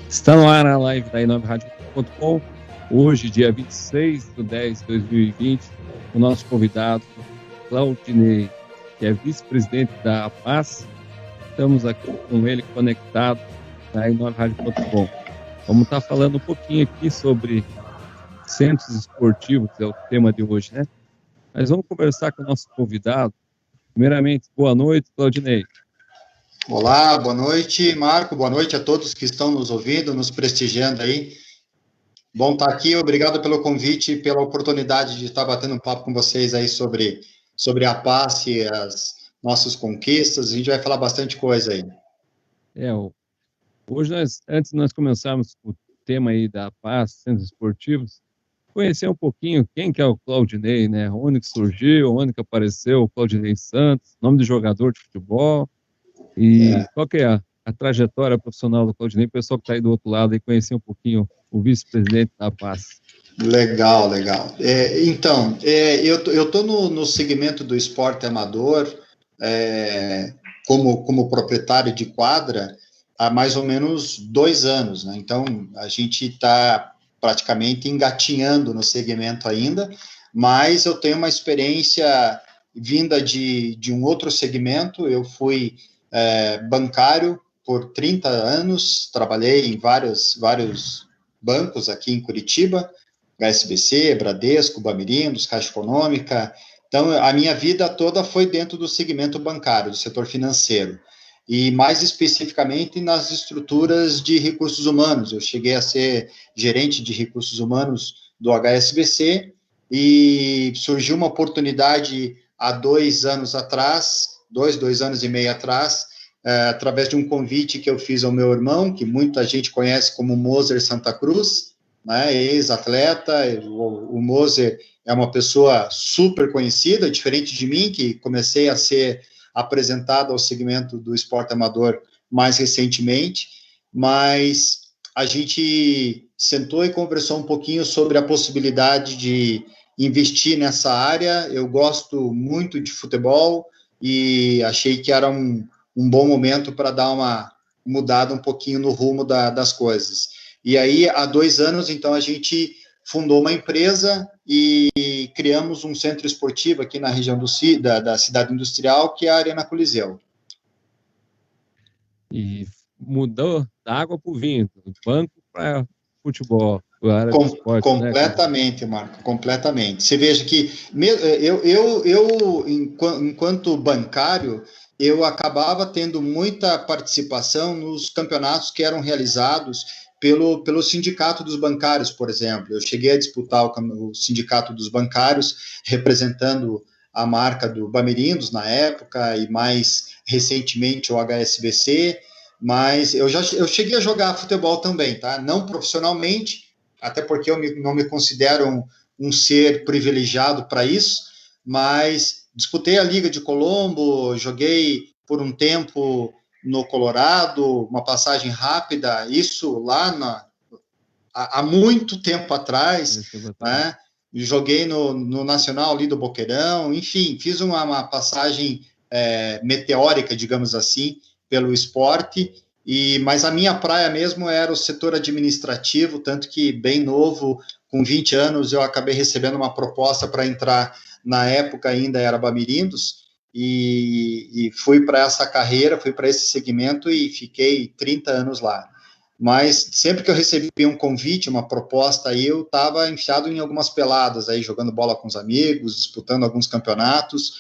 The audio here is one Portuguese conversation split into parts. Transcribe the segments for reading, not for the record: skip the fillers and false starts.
Está no ar a live da i9radio.com. Hoje, dia 26/10/2020, o nosso convidado, Claudinei, que é vice-presidente da APAS. Estamos aqui com ele conectado na i9radio.com. Vamos estar falando um pouquinho aqui sobre centros esportivos, que é o tema de hoje, né? Mas vamos conversar com o nosso convidado. Primeiramente, boa noite, Claudinei. Olá, boa noite, Marco, boa noite a todos que estão nos ouvindo, nos prestigiando aí. Bom estar aqui, obrigado pelo convite e pela oportunidade de estar batendo um papo com vocês aí sobre a paz e as nossas conquistas. A gente vai falar bastante coisa aí. Hoje, antes de nós começarmos o tema aí da paz, centros esportivos, conhecer um pouquinho quem que é o Claudinei, né? Onde que surgiu, onde que apareceu o Claudinei Santos, nome de jogador de futebol, e qual que é a trajetória profissional do Claudinei, o pessoal que está aí do outro lado e conhecer um pouquinho o vice-presidente da paz. Legal. Eu estou no segmento do esporte amador, como proprietário de quadra, há mais ou menos 2 anos, né? Então, a gente está praticamente engatinhando no segmento ainda, mas eu tenho uma experiência vinda de um outro segmento. Eu fui bancário por 30 anos, trabalhei em vários bancos aqui em Curitiba, HSBC, Bradesco, Bamirindos, Caixa Econômica. Então, a minha vida toda foi dentro do segmento bancário, do setor financeiro, e mais especificamente nas estruturas de recursos humanos. Eu cheguei a ser gerente de recursos humanos do HSBC e surgiu uma oportunidade há 2 anos atrás, 2 anos e meio atrás, através de um convite que eu fiz ao meu irmão, que muita gente conhece como Moser Santa Cruz, né, ex-atleta. O Moser é uma pessoa super conhecida, diferente de mim, que comecei a ser apresentado ao segmento do esporte amador mais recentemente, mas a gente sentou e conversou um pouquinho sobre a possibilidade de investir nessa área. Eu gosto muito de futebol e achei que era um bom momento para dar uma mudada um pouquinho no rumo das coisas. E aí, há 2 anos, então, a gente fundou uma empresa e criamos um centro esportivo aqui na região da cidade industrial, que é a Arena Coliseu. E mudou da água para o vinho, do banco para futebol, para a área do esporte, completamente, né? Marco, completamente. Você veja que enquanto bancário, eu acabava tendo muita participação nos campeonatos que eram realizados pelo sindicato dos bancários, por exemplo. Eu cheguei a disputar o sindicato dos bancários, representando a marca do Bamirindos na época, e mais recentemente o HSBC, mas eu cheguei a jogar futebol também, tá? Não profissionalmente, até porque eu não me considero um ser privilegiado para isso, mas disputei a Liga de Colombo, joguei por um tempo no Colorado, uma passagem rápida, isso lá há muito tempo atrás, né? Joguei no Nacional ali do Boqueirão, enfim, fiz uma passagem meteórica, digamos assim, pelo esporte, mas a minha praia mesmo era o setor administrativo, tanto que bem novo, com 20 anos, eu acabei recebendo uma proposta para entrar, na época ainda era Bamirindos, e fui para essa carreira, fui para esse segmento e fiquei 30 anos lá. Mas sempre que eu recebi um convite, uma proposta, aí eu estava enfiado em algumas peladas, aí jogando bola com os amigos, disputando alguns campeonatos,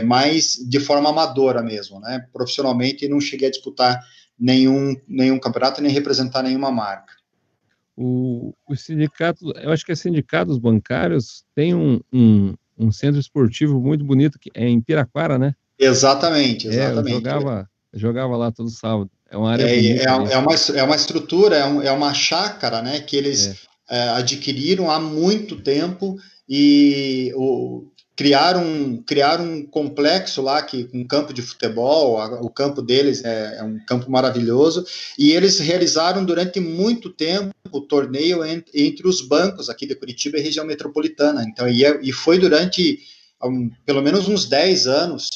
mas de forma amadora mesmo, né? Profissionalmente não cheguei a disputar nenhum campeonato, nem representar nenhuma marca. O sindicato, eu acho que é sindicatos bancários, tem um centro esportivo muito bonito que é em Piraquara, né? Exatamente. Eu jogava lá todo sábado. É uma área bonita. É uma estrutura, é uma chácara, né, que eles adquiriram há muito tempo e criaram um complexo lá, um campo de futebol. O campo deles é um campo maravilhoso, e eles realizaram durante muito tempo o torneio entre os bancos aqui de Curitiba e região metropolitana. Então, e foi durante pelo menos uns 10 anos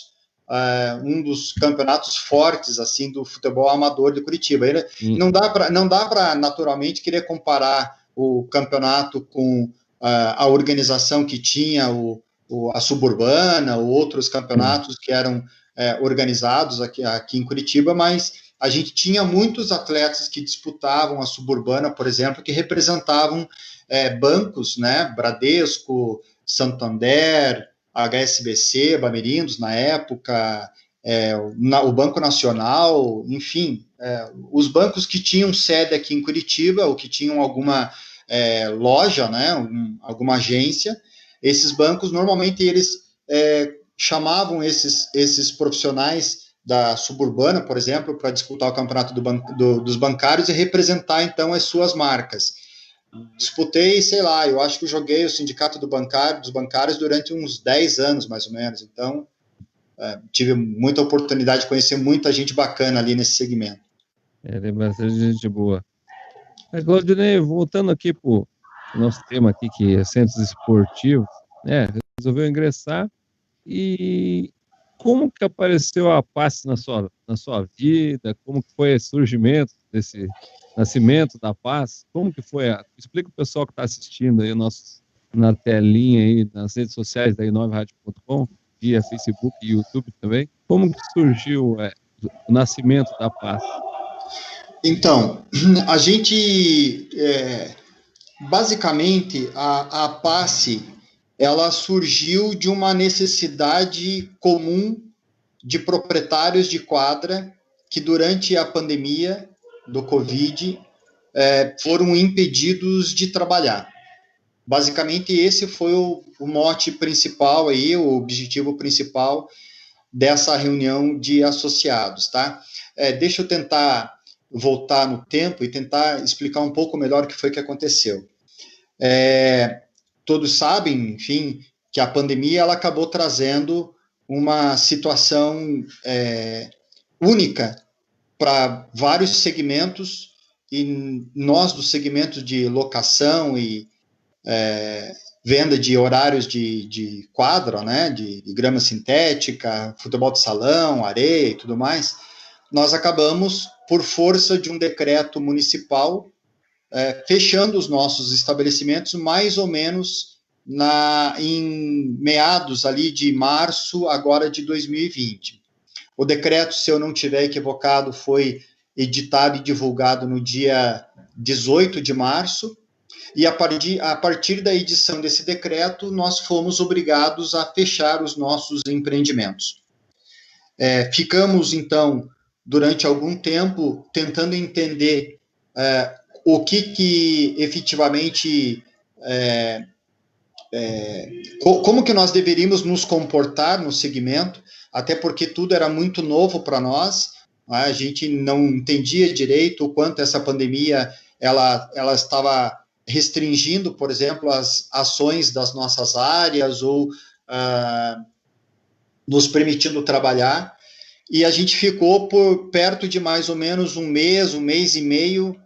um dos campeonatos fortes assim do futebol amador de Curitiba. Não dá para naturalmente querer comparar o campeonato com a organização que tinha a Suburbana ou outros campeonatos que eram organizados aqui em Curitiba, mas a gente tinha muitos atletas que disputavam a Suburbana, por exemplo, que representavam bancos, né, Bradesco, Santander, HSBC, Bamerindos, na época, o Banco Nacional, enfim, os bancos que tinham sede aqui em Curitiba, ou que tinham alguma loja, né, alguma agência, esses bancos, normalmente, eles chamavam esses profissionais da Suburbana, por exemplo, para disputar o campeonato dos bancários e representar, então, as suas marcas. Disputei, sei lá, eu acho que eu joguei o sindicato dos bancários durante uns 10 anos, mais ou menos. Então, tive muita oportunidade de conhecer muita gente bacana ali nesse segmento. Tem bastante gente boa. Claudinei, voltando aqui para o nosso tema aqui, que é centros esportivos, né? Resolveu ingressar e como que apareceu a PAS na sua vida? Como que foi o surgimento desse nascimento da PAS? Como que foi? Explica o pessoal que está assistindo aí na telinha aí, nas redes sociais da i9radio.com, via Facebook e YouTube também. Como que surgiu o nascimento da PAS? Então, a gente, basicamente, a PAS, ela surgiu de uma necessidade comum de proprietários de quadra que durante a pandemia do Covid foram impedidos de trabalhar. Basicamente, esse foi o mote principal aí, o objetivo principal dessa reunião de associados, tá? Deixa eu tentar voltar no tempo e tentar explicar um pouco melhor o que foi que aconteceu. Todos sabem, enfim, que a pandemia ela acabou trazendo uma situação única para vários segmentos, e nós do segmento de locação e venda de horários de quadra, né, de grama sintética, futebol de salão, areia e tudo mais, nós acabamos, por força de um decreto municipal, fechando os nossos estabelecimentos mais ou menos em meados ali de março, agora de 2020. O decreto, se eu não estiver equivocado, foi editado e divulgado no dia 18 de março, e a partir da edição desse decreto, nós fomos obrigados a fechar os nossos empreendimentos. Ficamos, então, durante algum tempo, tentando entender o que efetivamente, como que nós deveríamos nos comportar no segmento, até porque tudo era muito novo para nós, a gente não entendia direito o quanto essa pandemia ela estava restringindo, por exemplo, as ações das nossas áreas ou nos permitindo trabalhar, e a gente ficou por perto de mais ou menos um mês e meio,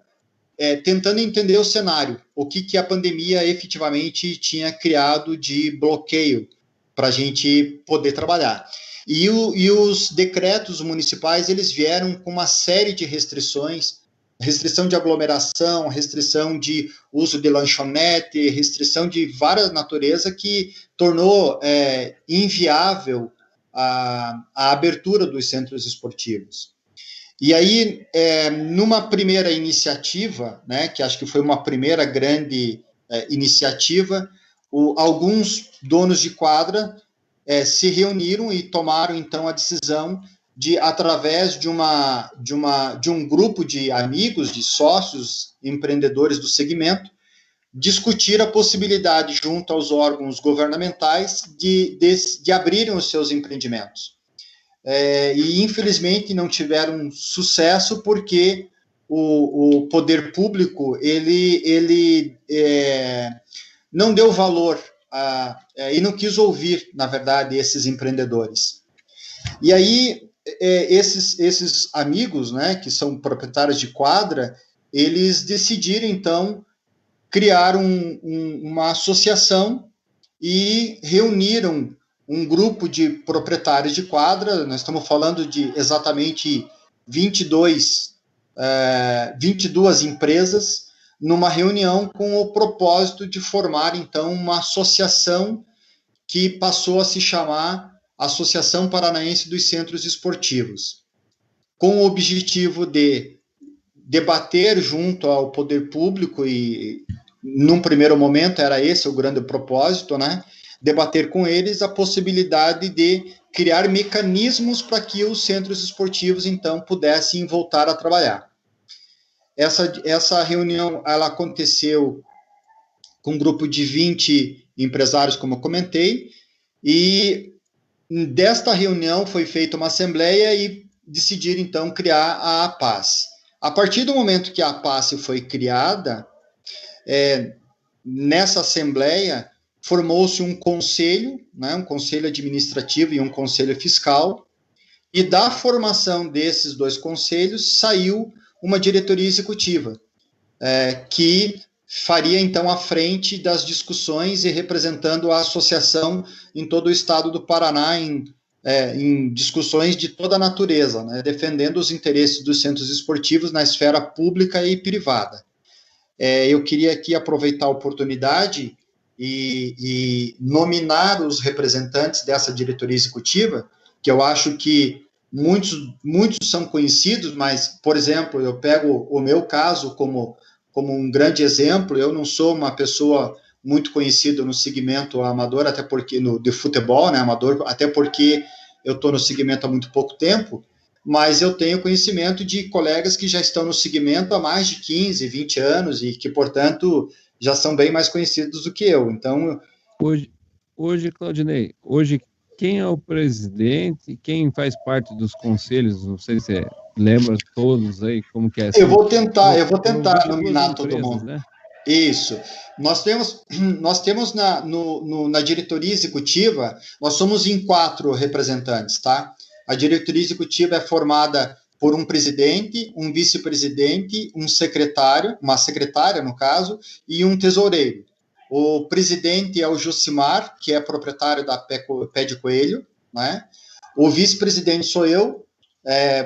tentando entender o cenário, o que a pandemia efetivamente tinha criado de bloqueio para a gente poder trabalhar. E os decretos municipais, eles vieram com uma série de restrições, restrição de aglomeração, restrição de uso de lanchonete, restrição de várias naturezas que tornou inviável a abertura dos centros esportivos. E aí, numa primeira iniciativa, né, que acho que foi uma primeira grande iniciativa, alguns donos de quadra se reuniram e tomaram, então, a decisão de, através de um grupo de amigos, de sócios, empreendedores do segmento, discutir a possibilidade, junto aos órgãos governamentais, de abrirem os seus empreendimentos. E, infelizmente, não tiveram sucesso porque o poder público ele não deu valor e não quis ouvir, na verdade, esses empreendedores. E aí, esses amigos, né, que são proprietários de quadra, eles decidiram, então, criar uma associação e reuniram um grupo de proprietários de quadra, nós estamos falando de exatamente 22 empresas, numa reunião com o propósito de formar, então, uma associação que passou a se chamar Associação Paranaense dos Centros Esportivos, com o objetivo de debater junto ao poder público, e num primeiro momento era esse o grande propósito, né? Debater com eles a possibilidade de criar mecanismos para que os centros esportivos, então, pudessem voltar a trabalhar. Essa reunião, ela aconteceu com um grupo de 20 empresários, como eu comentei, e desta reunião foi feita uma assembleia e decidiram, então, criar a APAS. A partir do momento que a APAS foi criada, nessa assembleia formou-se um conselho, né, um conselho administrativo e um conselho fiscal, e da formação desses dois conselhos saiu uma diretoria executiva, que faria, então, a frente das discussões e representando a associação em todo o estado do Paraná, em discussões de toda a natureza, né, defendendo os interesses dos centros esportivos na esfera pública e privada. Eu queria aqui aproveitar a oportunidade e nominar os representantes dessa diretoria executiva, que eu acho que muitos são conhecidos, mas, por exemplo, eu pego o meu caso como um grande exemplo. Eu não sou uma pessoa muito conhecida no segmento amador, até porque de futebol, né, amador, até porque eu estou no segmento há muito pouco tempo, mas eu tenho conhecimento de colegas que já estão no segmento há mais de 15, 20 anos e que, portanto, já são bem mais conhecidos do que eu. Então, hoje, Claudinei, quem é o presidente, quem faz parte dos conselhos? Não sei se lembra todos aí, como que é assim. Eu vou tentar nominar todo mundo. Né? Isso. Nós temos na diretoria executiva, nós somos em 4 representantes, tá? A diretoria executiva é formada por um presidente, um vice-presidente, um secretário, uma secretária, no caso, e um tesoureiro. O presidente é o Jucimar, que é proprietário da Pé de Coelho, né? O vice-presidente sou eu,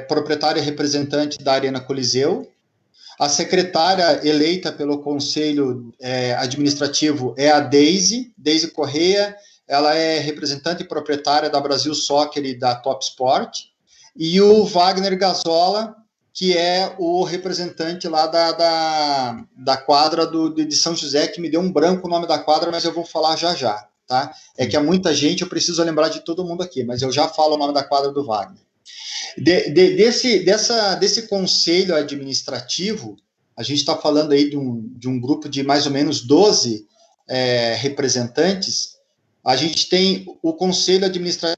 proprietário e representante da Arena Coliseu. A secretária eleita pelo Conselho Administrativo é a Deise Correia. Ela é representante e proprietária da Brasil Soccer e da Top Sport. E o Wagner Gazola, que é o representante lá da quadra de São José, que me deu um branco o nome da quadra, mas eu vou falar já, tá? É que há muita gente, eu preciso lembrar de todo mundo aqui, mas eu já falo o nome da quadra do Wagner. Desse conselho administrativo, a gente está falando aí de um grupo de mais ou menos 12 representantes. A gente tem o conselho administrativo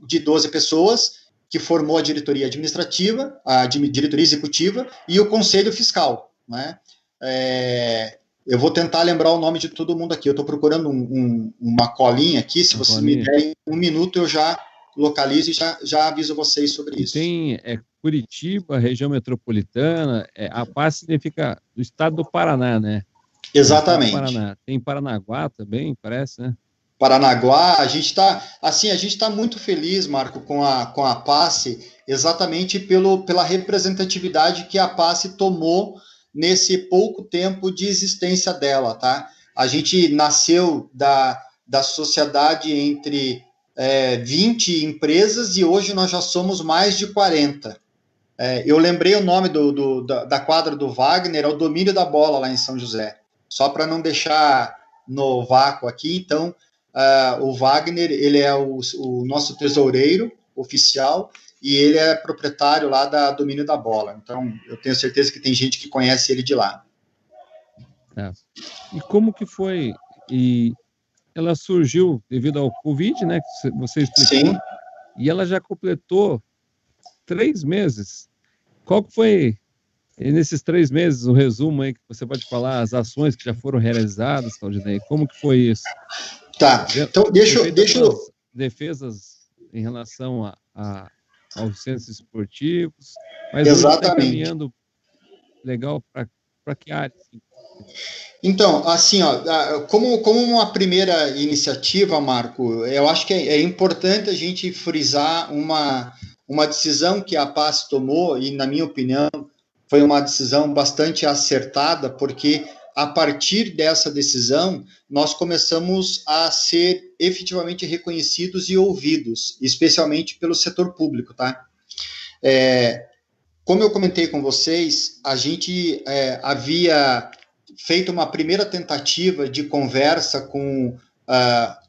de 12 pessoas, que formou a diretoria administrativa, a diretoria executiva e o conselho fiscal, né? Eu vou tentar lembrar o nome de todo mundo aqui. Eu estou procurando uma colinha aqui. Se vocês me derem um minuto, eu já localizo e já aviso vocês sobre isso. Tem Curitiba, região metropolitana, a APAS significa do estado do Paraná, né? Exatamente. Paraná. Tem Paranaguá também, parece, né? Paranaguá, a gente está muito feliz, Marco, com a APAS, exatamente pela representatividade que a APAS tomou nesse pouco tempo de existência dela, tá? A gente nasceu da sociedade entre 20 empresas e hoje nós já somos mais de 40. Eu lembrei o nome da quadra do Wagner, é o Domínio da Bola lá em São José. Só para não deixar no vácuo aqui, então, o Wagner, ele é o nosso tesoureiro oficial e ele é proprietário lá da Domínio da Bola. Então, eu tenho certeza que tem gente que conhece ele de lá. E como que foi? E ela surgiu devido ao Covid, né, que você explicou. Sim. E ela já completou 3 meses. Qual que foi, nesses 3 meses, o resumo aí que você pode falar, as ações que já foram realizadas, Claudinei? Como que foi isso? Tá, então deixa eu... Defesas em relação aos centros esportivos, mas exatamente. Está caminhando legal para para que área? Assim? Então, assim, ó, como uma primeira iniciativa, Marco, eu acho que é importante a gente frisar uma decisão que a PAS tomou, e, na minha opinião, foi uma decisão bastante acertada, porque a partir dessa decisão, nós começamos a ser efetivamente reconhecidos e ouvidos, especialmente pelo setor público, tá? Como eu comentei com vocês, a gente havia feito uma primeira tentativa de conversa com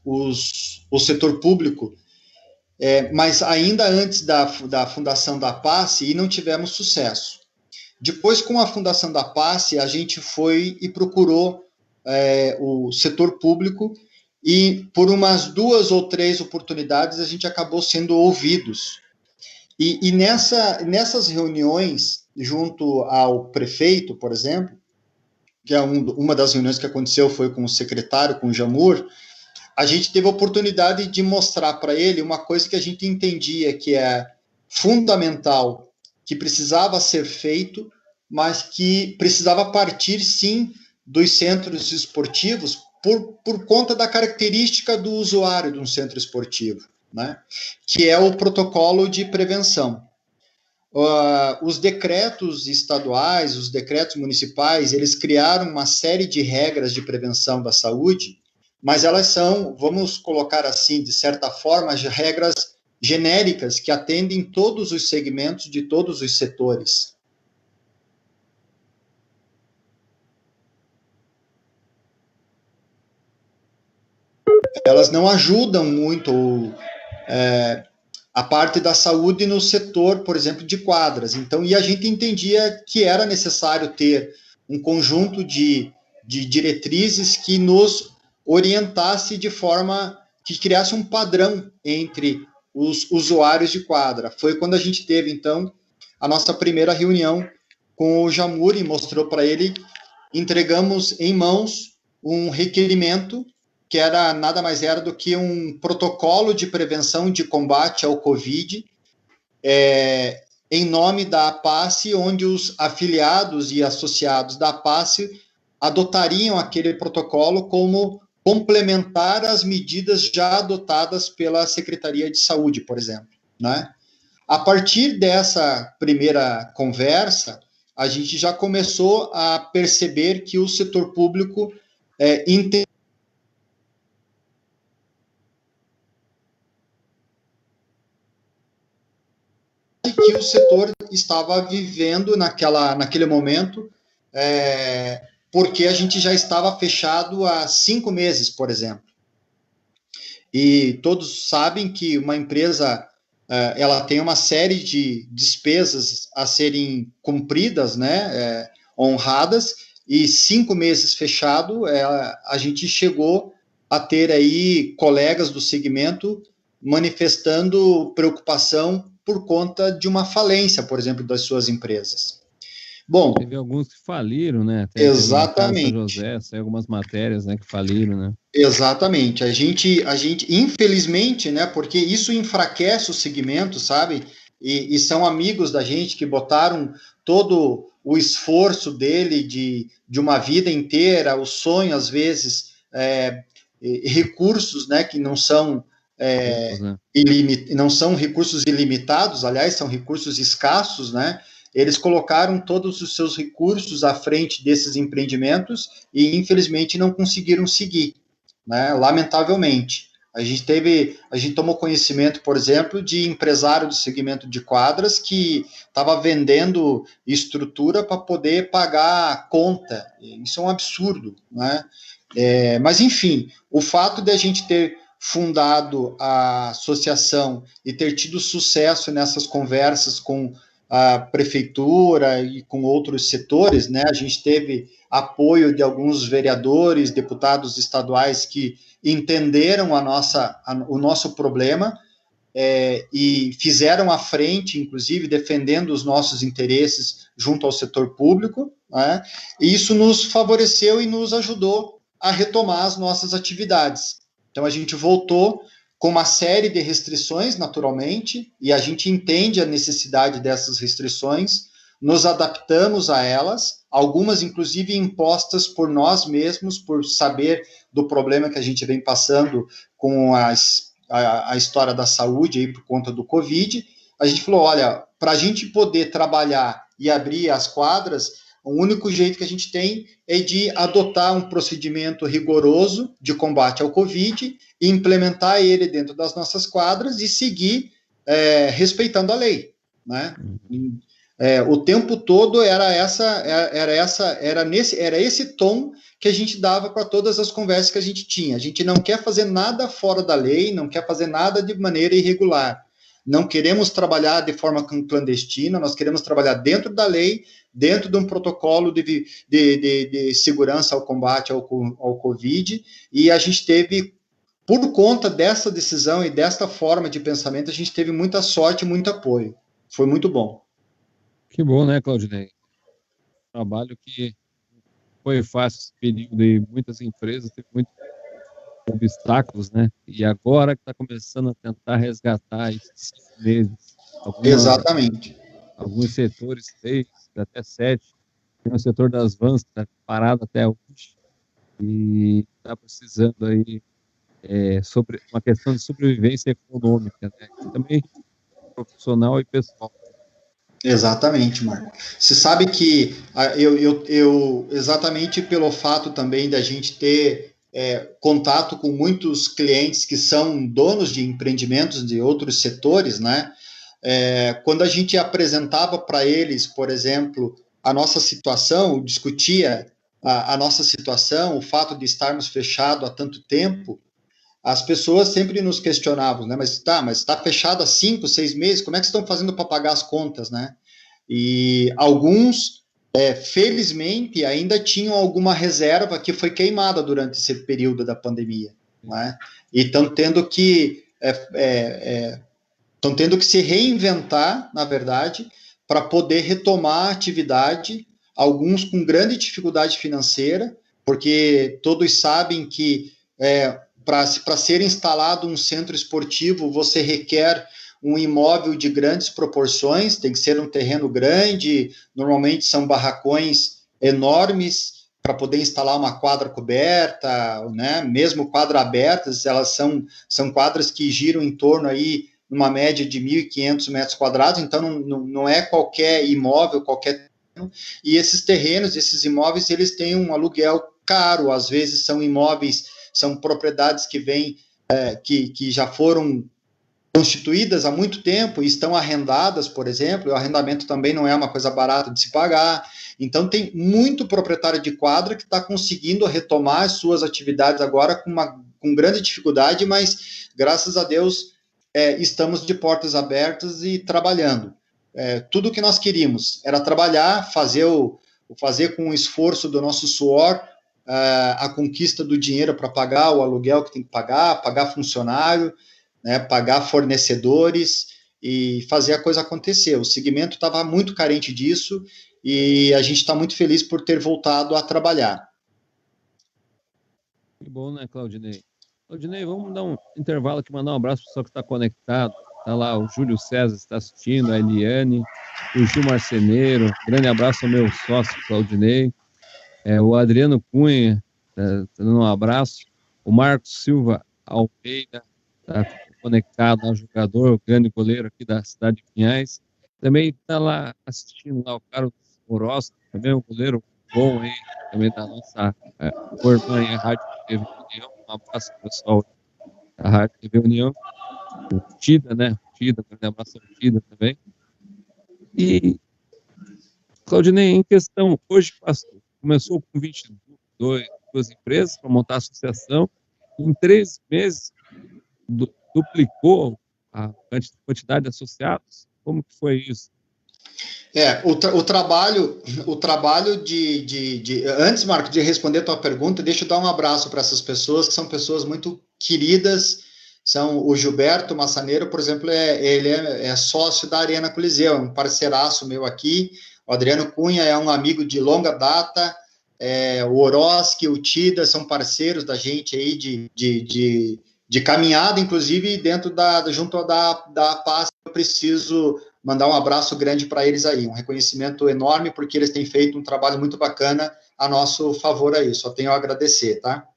o setor público, mas ainda antes da fundação da PASSE, e não tivemos sucesso. Depois, com a fundação da PASSE, a gente foi e procurou o setor público, e por umas 2 ou 3 oportunidades a gente acabou sendo ouvidos. E nessas reuniões, junto ao prefeito, por exemplo, que é uma das reuniões que aconteceu foi com o secretário, com o Jamur, a gente teve a oportunidade de mostrar para ele uma coisa que a gente entendia que é fundamental, que precisava ser feito, mas que precisava partir, sim, dos centros esportivos por conta da característica do usuário de um centro esportivo, né? Que é o protocolo de prevenção. Os decretos estaduais, os decretos municipais, eles criaram uma série de regras de prevenção da saúde, mas elas são, vamos colocar assim, de certa forma, regras genéricas que atendem todos os segmentos de todos os setores. Elas não ajudam muito a parte da saúde no setor, por exemplo, de quadras. Então, e a gente entendia que era necessário ter um conjunto de diretrizes que nos orientasse de forma que criasse um padrão entre os usuários de quadra. Foi quando a gente teve, então, a nossa primeira reunião com o Jamur e mostrou para ele, entregamos em mãos um requerimento que era nada mais era do que um protocolo de prevenção de combate ao Covid, em nome da PASSE, onde os afiliados e associados da PASSE adotariam aquele protocolo como complementar às medidas já adotadas pela Secretaria de Saúde, por exemplo, né? A partir dessa primeira conversa, a gente já começou a perceber que o setor público entende que o setor estava vivendo naquele momento, porque a gente já estava fechado há 5 meses, por exemplo. E todos sabem que uma empresa ela tem uma série de despesas a serem cumpridas, né, honradas, e 5 meses fechado, a gente chegou a ter aí colegas do segmento manifestando preocupação por conta de uma falência, por exemplo, das suas empresas. Bom, teve alguns que faliram, né? Até exatamente. São José, saiu algumas matérias, né, que faliram, né? Exatamente. A gente, infelizmente, né, porque isso enfraquece o segmento, sabe? E são amigos da gente que botaram todo o esforço dele de uma vida inteira, o sonho, às vezes, recursos, né, que não são não são recursos ilimitados, aliás, são recursos escassos, né? Eles colocaram todos os seus recursos à frente desses empreendimentos e, infelizmente, não conseguiram seguir, né? Lamentavelmente. A gente tomou conhecimento, por exemplo, de empresário do segmento de quadras que estava vendendo estrutura para poder pagar a conta. Isso é um absurdo, né? Mas, enfim, o fato de a gente ter fundado a associação e ter tido sucesso nessas conversas com a prefeitura e com outros setores, né? A gente teve apoio de alguns vereadores, deputados estaduais que entenderam o nosso problema e fizeram à frente, inclusive defendendo os nossos interesses junto ao setor público, né? E isso nos favoreceu e nos ajudou a retomar as nossas atividades. Então, a gente voltou com uma série de restrições, naturalmente, e a gente entende a necessidade dessas restrições, nos adaptamos a elas, algumas inclusive impostas por nós mesmos, por saber do problema que a gente vem passando com a história da saúde aí por conta do Covid. A gente falou, olha, para a gente poder trabalhar e abrir as quadras, o único jeito que a gente tem é de adotar um procedimento rigoroso de combate ao Covid e implementar ele dentro das nossas quadras e seguir respeitando a lei, né? O tempo todo era esse tom que a gente dava para todas as conversas que a gente tinha. A gente não quer fazer nada fora da lei, não quer fazer nada de maneira irregular. Não queremos trabalhar de forma clandestina, nós queremos trabalhar dentro da lei, dentro de um protocolo de segurança ao combate ao Covid, e a gente teve, por conta dessa decisão e desta forma de pensamento, a gente teve muita sorte e muito apoio. Foi muito bom. Que bom, né, Claudinei? Trabalho que foi fácil esse período e muitas empresas teve muitos obstáculos, né? E agora que está começando a tentar resgatar esses 5 meses. Exatamente. Alguns setores, 6, até 7. Tem o setor das vans que está parado até hoje e está precisando aí sobre uma questão de sobrevivência econômica, né? E também profissional e pessoal. Exatamente, Marco. Você sabe que eu exatamente pelo fato também da gente ter contato com muitos clientes que são donos de empreendimentos de outros setores, né? Quando a gente apresentava para eles, por exemplo, a nossa situação, discutia a nossa situação, o fato de estarmos fechados há tanto tempo, as pessoas sempre nos questionavam, né? Mas está fechado há 5, 6 meses, como é que estão fazendo para pagar as contas, né? E alguns, felizmente, ainda tinham alguma reserva que foi queimada durante esse período da pandemia, né? E estão tendo que se reinventar, na verdade, para poder retomar a atividade, alguns com grande dificuldade financeira, porque todos sabem que para ser instalado um centro esportivo, você requer um imóvel de grandes proporções, tem que ser um terreno grande, normalmente são barracões enormes, para poder instalar uma quadra coberta, né? Mesmo quadra abertas, elas são quadras que giram em torno aí, numa média de 1.500 metros quadrados, então não é qualquer imóvel, qualquer terreno, e esses terrenos, esses imóveis, eles têm um aluguel caro, às vezes são imóveis, são propriedades que que já foram constituídas há muito tempo e estão arrendadas, por exemplo, e o arrendamento também não é uma coisa barata de se pagar. Então, tem muito proprietário de quadra que está conseguindo retomar as suas atividades agora com grande dificuldade, mas, graças a Deus, estamos de portas abertas e trabalhando. Tudo o que nós queríamos era trabalhar, fazer com o esforço do nosso suor a conquista do dinheiro para pagar o aluguel que tem que pagar funcionário, né, pagar fornecedores e fazer a coisa acontecer. O segmento estava muito carente disso e a gente está muito feliz por ter voltado a trabalhar. Que bom, né, Claudinei? Claudinei, vamos dar um intervalo aqui, mandar um abraço para o pessoal que está conectado. Está lá o Júlio César, está assistindo, a Eliane, o Gil Marceneiro. Grande abraço ao meu sócio, Claudinei. O Adriano Cunha, tá dando um abraço. O Marcos Silva Almeida, está conectado ao jogador, grande goleiro aqui da cidade de Pinhais. Também está lá assistindo lá o Carlos Orozco, também um goleiro bom aí, também da nossa irmã em Rádio TV União. Um abraço pro pessoal da Rádio TV União. O Tida, né? O Tida, grande abraço ao Tida também. E, Claudinei, em questão, hoje começou com 22 empresas para montar a associação. Em 3 meses, duplicou a quantidade de associados? Como que foi isso? O trabalho antes, Marco, de responder a tua pergunta, deixa eu dar um abraço para essas pessoas, que são pessoas muito queridas. São o Gilberto Massaneiro, por exemplo, ele é sócio da Arena Coliseu, é um parceiraço meu aqui. O Adriano Cunha é um amigo de longa data, o Oroski, o Tida, são parceiros da gente aí de caminhada, inclusive dentro junto da pasta. Eu preciso mandar um abraço grande para eles aí, um reconhecimento enorme, porque eles têm feito um trabalho muito bacana a nosso favor aí, só tenho a agradecer, tá?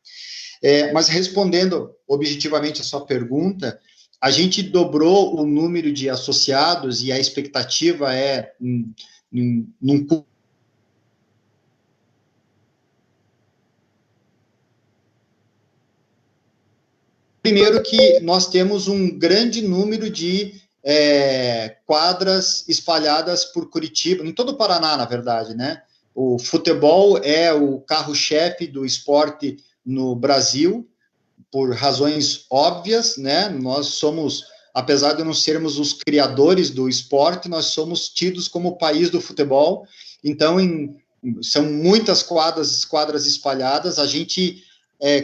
Mas respondendo objetivamente a sua pergunta, a gente dobrou o número de associados e a expectativa é num primeiro que nós temos um grande número de quadras espalhadas por Curitiba, em todo o Paraná, na verdade, né? O futebol é o carro-chefe do esporte no Brasil, por razões óbvias, né? Nós somos, apesar de não sermos os criadores do esporte, nós somos tidos como o país do futebol. Então, são muitas quadras espalhadas. A gente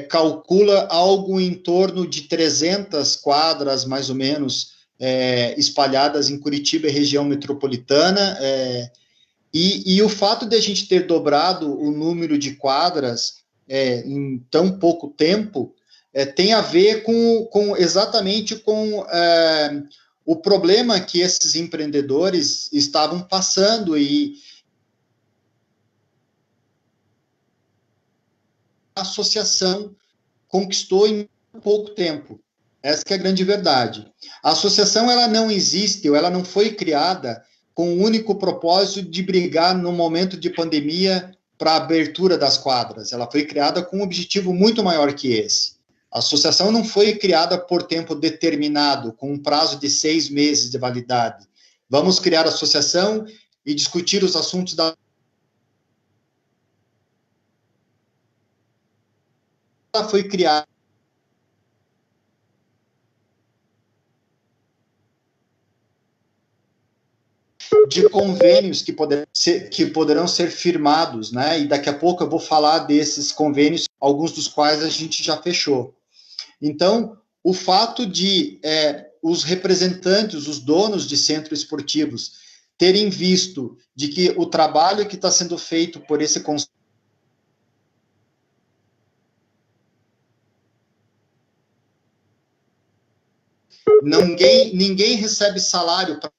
calcula algo em torno de 300 quadras, mais ou menos, espalhadas em Curitiba e região metropolitana. E o fato de a gente ter dobrado o número de quadras em tão pouco tempo tem a ver exatamente com o problema que esses empreendedores estavam passando e a associação conquistou em pouco tempo. Essa que é a grande verdade. A associação ela não existe, ou ela não foi criada com o único propósito de brigar no momento de pandemia para a abertura das quadras. Ela foi criada com um objetivo muito maior que esse. A associação não foi criada por tempo determinado, com um prazo de 6 meses de validade. Vamos criar a associação e discutir os assuntos da... Ela foi criada de convênios que poderão ser firmados, né? E daqui a pouco eu vou falar desses convênios, alguns dos quais a gente já fechou. Então, o fato de os representantes, os donos de centros esportivos, terem visto de que o trabalho que está sendo feito por esse conselho ninguém recebe salário para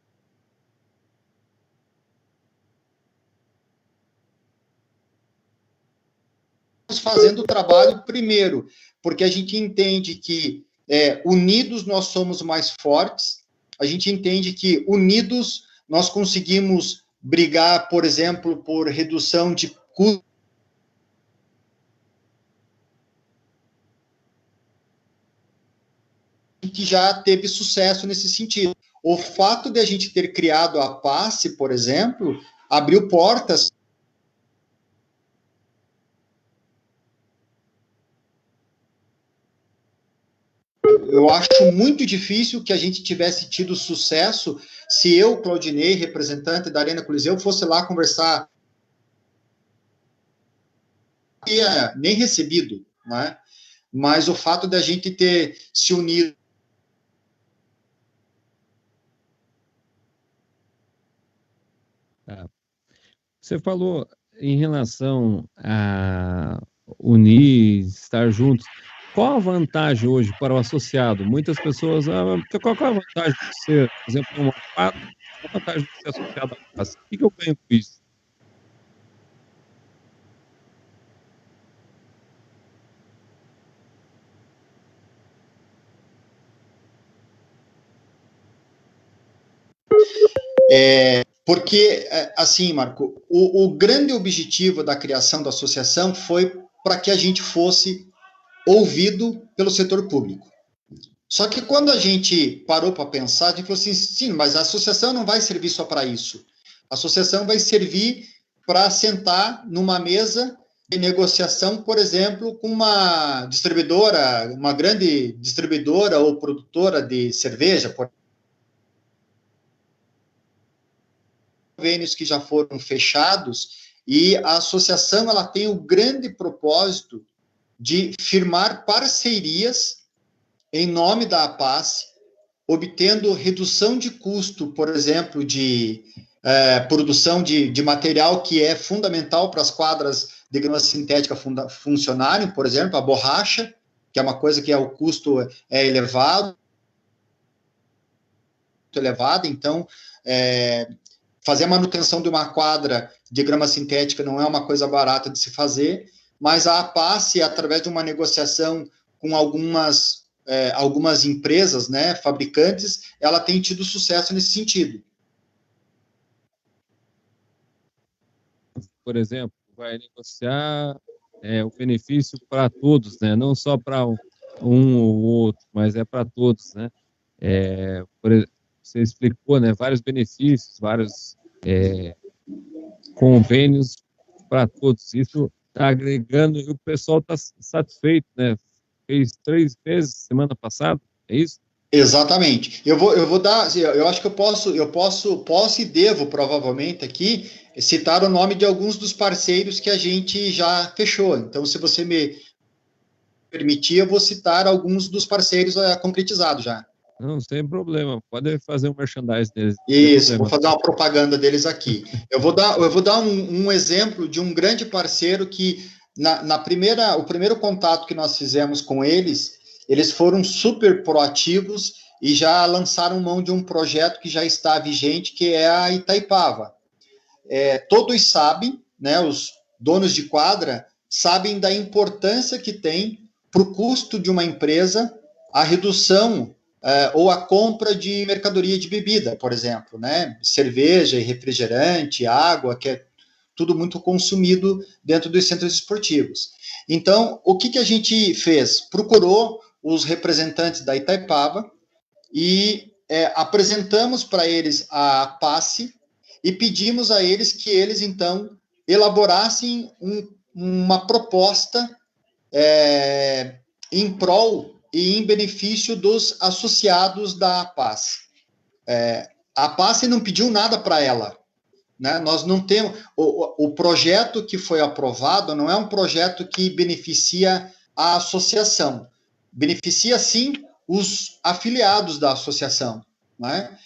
fazendo o trabalho primeiro, porque a gente entende que unidos nós somos mais fortes, a gente entende que unidos nós conseguimos brigar, por exemplo, por redução de custos, que já teve sucesso nesse sentido. O fato de a gente ter criado a Passe, por exemplo, abriu portas. Eu acho muito difícil que a gente tivesse tido sucesso se eu, Claudinei, representante da Arena Coliseu, fosse lá conversar. Nem recebido, né? Mas o fato de a gente ter se unido. Você falou em relação a unir, estar juntos. Qual a vantagem hoje para o associado? Muitas pessoas, qual é a vantagem de ser, por exemplo, uma quadra? Qual a vantagem de ser associado à classe? O que eu ganho com isso? Porque, assim, Marco, o grande objetivo da criação da associação foi para que a gente fosse ouvido pelo setor público. Só que quando a gente parou para pensar, a gente falou assim, sim, mas a associação não vai servir só para isso. A associação vai servir para sentar numa mesa de negociação, por exemplo, com uma distribuidora, uma grande distribuidora ou produtora de cerveja, por convênios que já foram fechados, e a associação ela tem o grande propósito de firmar parcerias em nome da APAS, obtendo redução de custo, por exemplo, de produção de material que é fundamental para as quadras de grama sintética funcionarem, por exemplo, a borracha, que é uma coisa que o custo é elevado, então fazer a manutenção de uma quadra de grama sintética não é uma coisa barata de se fazer, mas a APACE, através de uma negociação com algumas empresas, né, fabricantes, ela tem tido sucesso nesse sentido. Por exemplo, vai negociar o benefício para todos, né? Não só para um ou outro, mas é para todos, né? Você explicou, né? Vários benefícios, vários convênios para todos. Isso está agregando e o pessoal está satisfeito, né? Fez 3 meses semana passada, é isso? Exatamente. Eu vou dar, eu acho que eu posso e devo provavelmente aqui citar o nome de alguns dos parceiros que a gente já fechou. Então, se você me permitir, eu vou citar alguns dos parceiros concretizados já. Não, sem problema. Pode fazer um merchandising deles. Isso, vou fazer uma propaganda deles aqui. Eu vou dar um exemplo de um grande parceiro que, o primeiro contato que nós fizemos com eles foram super proativos e já lançaram mão de um projeto que já está vigente, que é a Itaipava. Todos sabem, né, os donos de quadra sabem da importância que tem para o custo de uma empresa a redução ou a compra de mercadoria de bebida, por exemplo, né? Cerveja, refrigerante, água, que é tudo muito consumido dentro dos centros esportivos. Então, o que a gente fez? Procurou os representantes da Itaipava e apresentamos para eles a PACE e pedimos a eles que eles, então, elaborassem uma proposta em prol e em benefício dos associados da APACE. A APACE não pediu nada para ela, né? Nós não temos... O projeto que foi aprovado não é um projeto que beneficia a associação. Beneficia, sim, os afiliados da associação, né?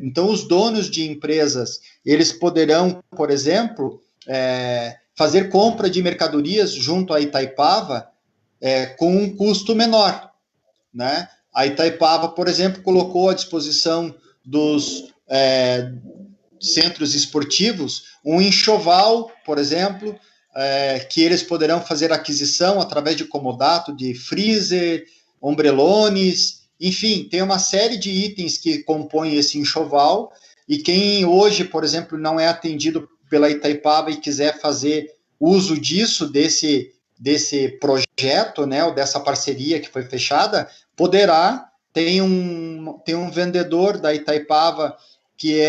Então, os donos de empresas, eles poderão, por exemplo, fazer compra de mercadorias junto à Itaipava com um custo menor, né? A Itaipava, por exemplo, colocou à disposição dos centros esportivos um enxoval, por exemplo, que eles poderão fazer aquisição através de comodato, de freezer, ombrelones, enfim, tem uma série de itens que compõem esse enxoval, e quem hoje, por exemplo, não é atendido pela Itaipava e quiser fazer uso disso, desse projeto, né, ou dessa parceria que foi fechada, poderá. Tem um vendedor da Itaipava que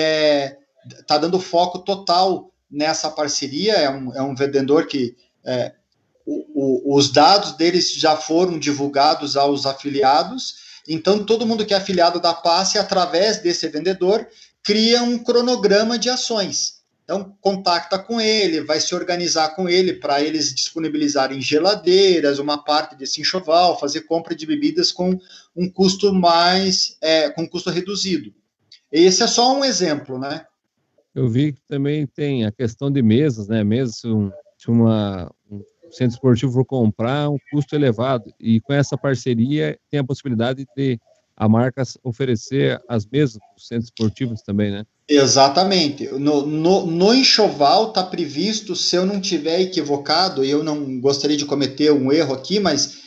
está dando foco total nessa parceria, é um vendedor que os dados deles já foram divulgados aos afiliados, então todo mundo que é afiliado da PACE, através desse vendedor, cria um cronograma de ações. Então, contacta com ele, vai se organizar com ele para eles disponibilizarem geladeiras, uma parte desse enxoval, fazer compra de bebidas com um custo com um custo reduzido. Esse é só um exemplo, né? Eu vi que também tem a questão de mesas, né? Mesas, se um centro esportivo for comprar, um custo elevado. E com essa parceria, tem a possibilidade de a marca oferecer as mesas para os centros esportivos também, né? Exatamente. No enxoval está previsto, se eu não tiver equivocado, e eu não gostaria de cometer um erro aqui, mas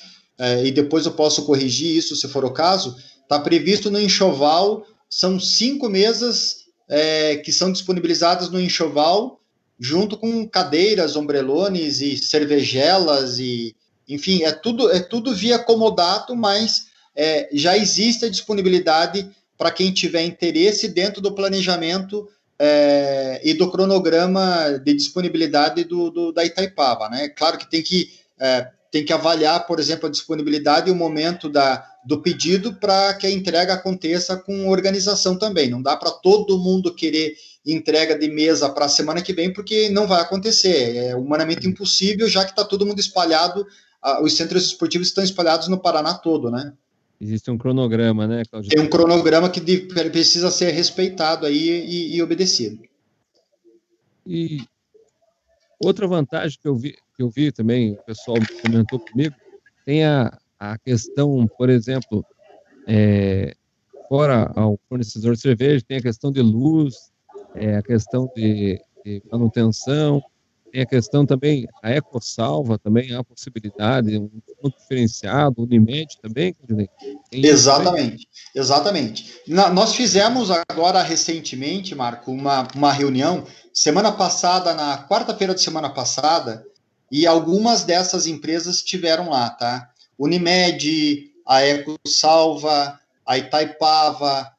e depois eu posso corrigir isso se for o caso, está previsto no enxoval, são 5 mesas que são disponibilizadas no enxoval, junto com cadeiras, ombrelones e cervejelas, e enfim, é tudo via comodato, mas já existe a disponibilidade para quem tiver interesse dentro do planejamento e do cronograma de disponibilidade da Itaipava, né? Claro que tem que avaliar, por exemplo, a disponibilidade e o momento do pedido para que a entrega aconteça com organização também. Não dá para todo mundo querer entrega de mesa para a semana que vem, porque não vai acontecer. É humanamente impossível, já que está todo mundo espalhado, os centros esportivos estão espalhados no Paraná todo, né? Existe um cronograma, né, Claudio? Tem um cronograma que precisa ser respeitado aí e obedecido. E outra vantagem que eu vi também, o pessoal comentou comigo, tem a questão, por exemplo, fora ao fornecedor de cerveja, tem a questão de luz, a questão de manutenção, tem a questão também, a EcoSalva também há a possibilidade, um desconto diferenciado, Unimed também, Claudinei, tem isso também? Exatamente, exatamente. Nós fizemos agora recentemente, Marco, uma reunião, semana passada, na quarta-feira de semana passada, e algumas dessas empresas estiveram lá, tá? Unimed, a EcoSalva, a Itaipava,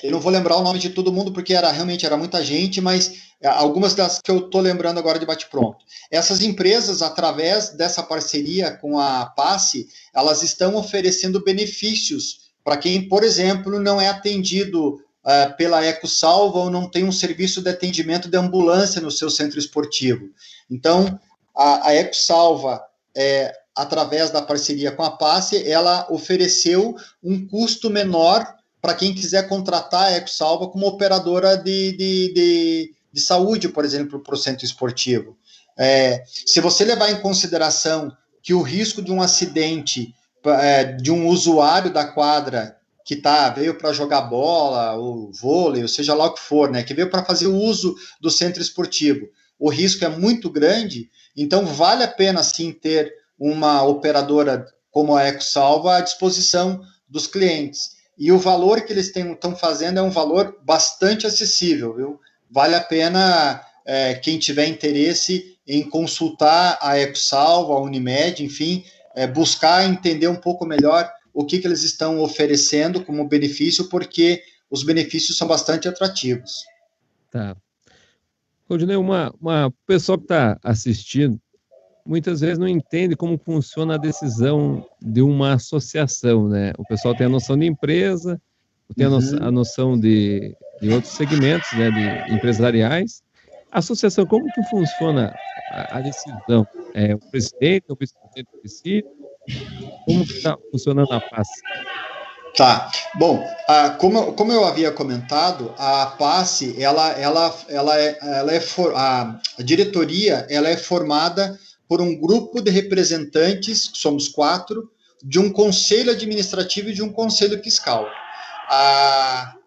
eu não vou lembrar o nome de todo mundo, porque realmente era muita gente, mas algumas das que eu estou lembrando agora de bate-pronto. Essas empresas, através dessa parceria com a Passe, elas estão oferecendo benefícios para quem, por exemplo, não é atendido pela EcoSalva ou não tem um serviço de atendimento de ambulância no seu centro esportivo. Então, a EcoSalva, através da parceria com a Passe, ela ofereceu um custo menor para quem quiser contratar a EcoSalva como operadora de saúde, por exemplo, para o centro esportivo. Se você levar em consideração que o risco de um acidente de um usuário da quadra que veio para jogar bola, ou vôlei, ou seja lá o que for, né, que veio para fazer o uso do centro esportivo, o risco é muito grande, então vale a pena sim ter uma operadora como a EcoSalva à disposição dos clientes. E o valor que eles estão fazendo é um valor bastante acessível, viu? Vale a pena quem tiver interesse em consultar a EcoSalva, a Unimed, enfim, buscar entender um pouco melhor o que eles estão oferecendo como benefício, porque os benefícios são bastante atrativos. Tá. Claudinei, uma pessoa que está assistindo, muitas vezes não entende como funciona a decisão de uma associação, né? O pessoal tem a noção de empresa, tem a noção de outros segmentos, né, de empresariais. A associação, como que funciona a decisão? O presidente, o vice-presidente decide? Como que está funcionando a PAS? Tá. Bom, como eu havia comentado, a Passe, a diretoria, ela é formada por um grupo de representantes, que somos 4, de um conselho administrativo e de um conselho fiscal.